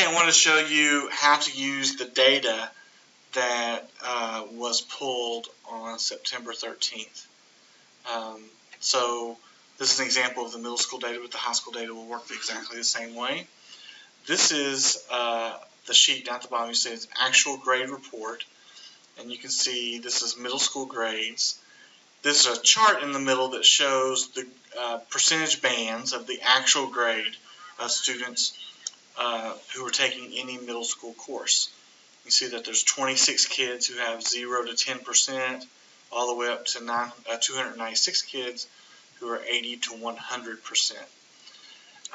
I want to show you how to use the data that was pulled on September 13th. So this is an example of the middle school data, but the high school data will work exactly the same way. This is the sheet down at the bottom. You see it's actual grade report, and you can see this is middle school grades. This is a chart in the middle that shows the percentage bands of the actual grade of students who are taking any middle school course. You see that there's 26 kids who have 0 to 10%, all the way up to 296 kids who are 80 to 100%.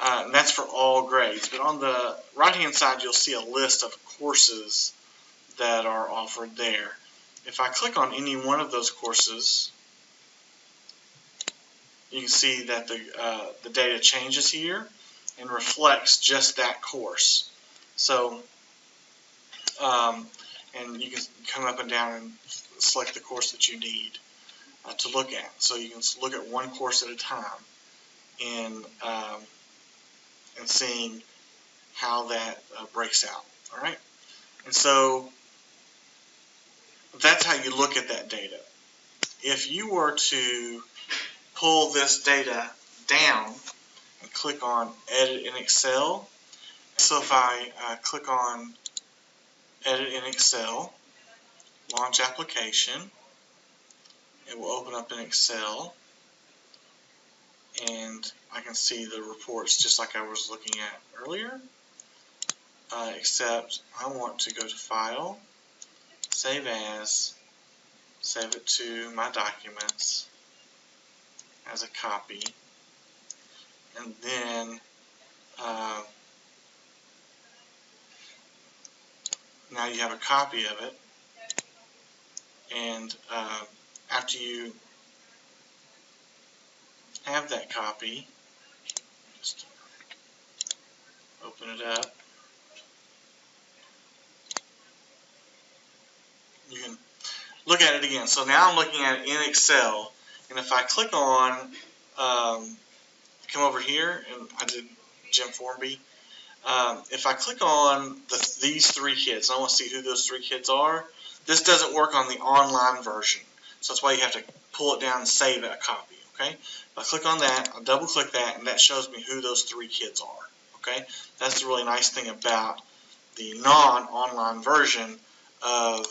And that's for all grades. But on the right-hand side, you'll see a list of courses that are offered there. If I click on any one of those courses, you can see that the data changes here and reflects just that course. So, and you can come up and down and select the course that you need to look at. So you can look at one course at a time and seeing how that breaks out. All right, and so that's how you look at that data. If you were to pull this data down and click on Edit in Excel, so if I click on Edit in Excel, Launch Application, it will open up in Excel, and I can see the reports just like I was looking at earlier, except I want to go to File, Save As, save it to my documents as a copy, and then now you have a copy of it, and after you have that copy, just open it up. You can look at it again. So now I'm looking at it in Excel, and if I click on, come over here, and I did Jim Formby. If I click on these three kids, and I want to see who those three kids are, this doesn't work on the online version. So that's why you have to pull it down and save a copy. Okay? If I click on that, I double click that, and that shows me who those three kids are. Okay? That's the really nice thing about the non-online version of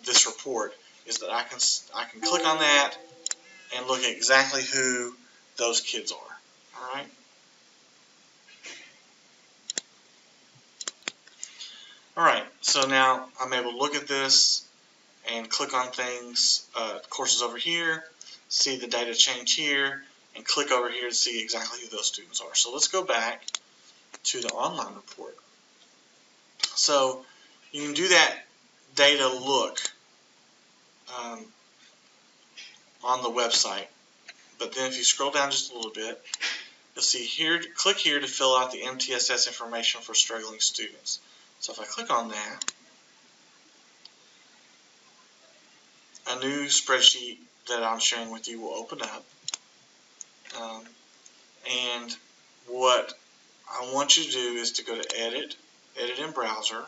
this report, is that I can click on that and look at exactly who those kids are. All right? Alright, so now I'm able to look at this and click on things, courses over here, see the data change here, and click over here to see exactly who those students are. So let's go back to the online report. So you can do that data look on the website, but then if you scroll down just a little bit, you'll see here, click here to fill out the MTSS information for struggling students. So if I click on that, a new spreadsheet that I'm sharing with you will open up. And what I want you to do is to go to Edit, Edit in Browser,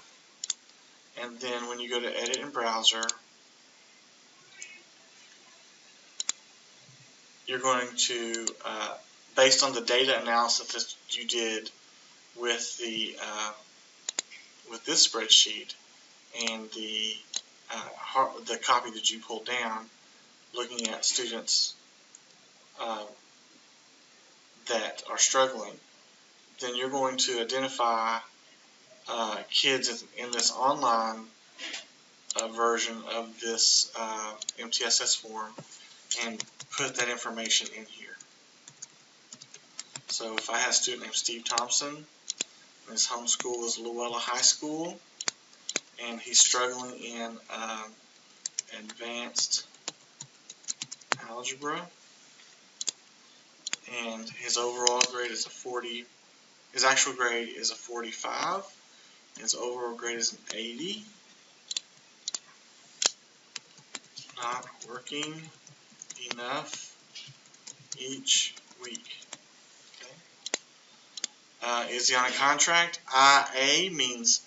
and then when you go to Edit in Browser, you're going to, based on the data analysis that you did with the with this spreadsheet and the copy that you pulled down, looking at students that are struggling, then you're going to identify kids in this online version of this MTSS form and put that information in here. So if I had a student named Steve Thompson, and his home school is Luella High School, and he's struggling in advanced algebra, and his overall grade is a 40, his actual grade is a 45, his overall grade is an 80, not working enough each week. Okay. Is he on a contract? IA means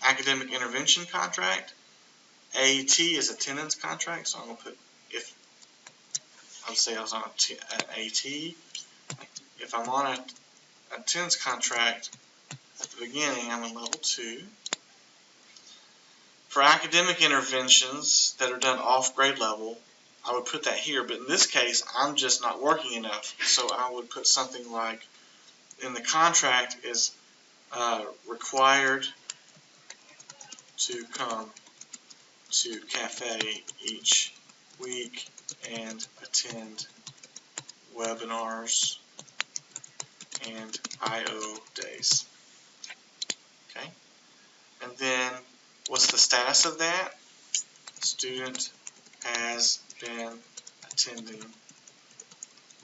academic intervention contract. AT is attendance contract, so I'm going to put, if I would say I was on an AT. If I'm on an attendance contract at the beginning, I'm in level 2. For academic interventions that are done off grade level, I would put that here, but in this case, I'm just not working enough, so I would put something like, in the contract is required to come to cafe each week and attend webinars and I/O days. Okay, and then what's the status of that? Student has been attending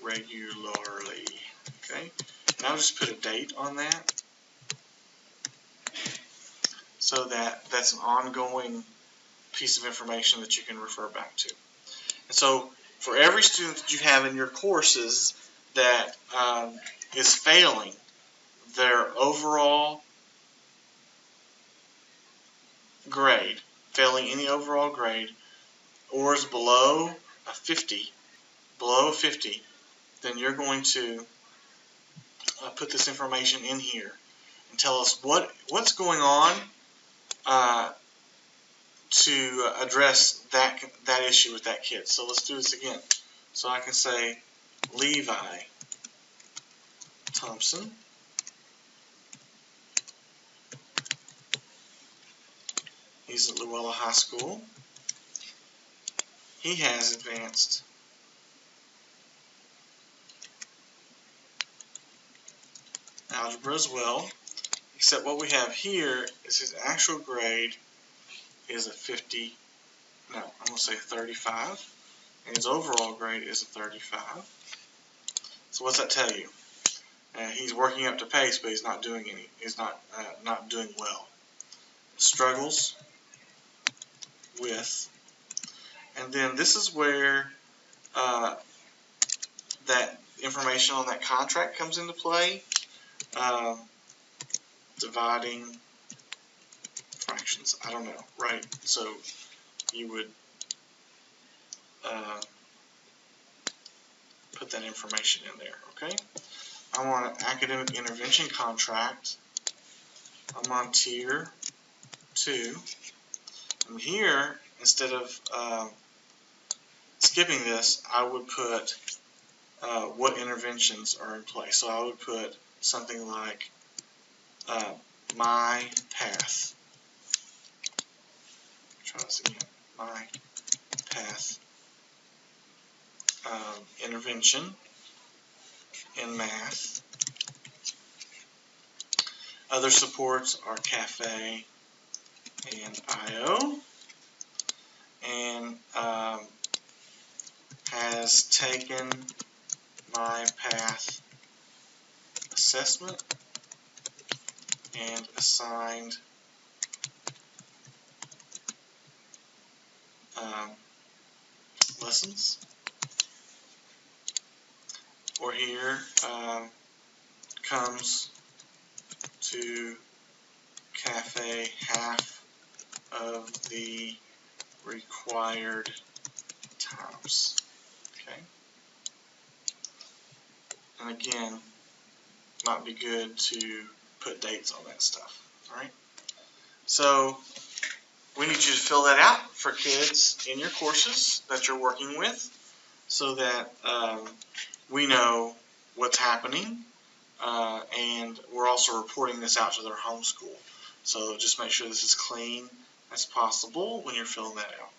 regularly. Okay, and I'll just put a date on that so that that's an ongoing piece of information that you can refer back to. And so for every student that you have in your courses that is failing their overall grade, failing any overall grade, or is below a 50, then you're going to put this information in here and tell us what's going on to address that issue with that kid. So let's do this again. So I can say Levi Thompson. He's at Luella High School. He has advanced algebra as well, except what we have here is his actual grade is a 50, no, I'm going to say 35, and his overall grade is a 35. So what's that tell you? He's working up to pace, but he's not doing not doing well. Struggles with, and then this is where that information on that contract comes into play. Dividing fractions, I don't know, right? So you would put that information in there, okay? I'm on an academic intervention contract. I'm on tier 2. And here, instead of skipping this, I would put what interventions are in place. So I would put something like my path. Try this again. My path intervention in math. Other supports are cafe and I/O, and has taken my path assessment and assigned lessons. Or here comes to cafe half of the required times. Okay. And again, might be good to put dates on that stuff. All right. So we need you to fill that out for kids in your courses that you're working with, so that we know what's happening, and we're also reporting this out to their home school. So just make sure this is clean as possible when you're filling that out.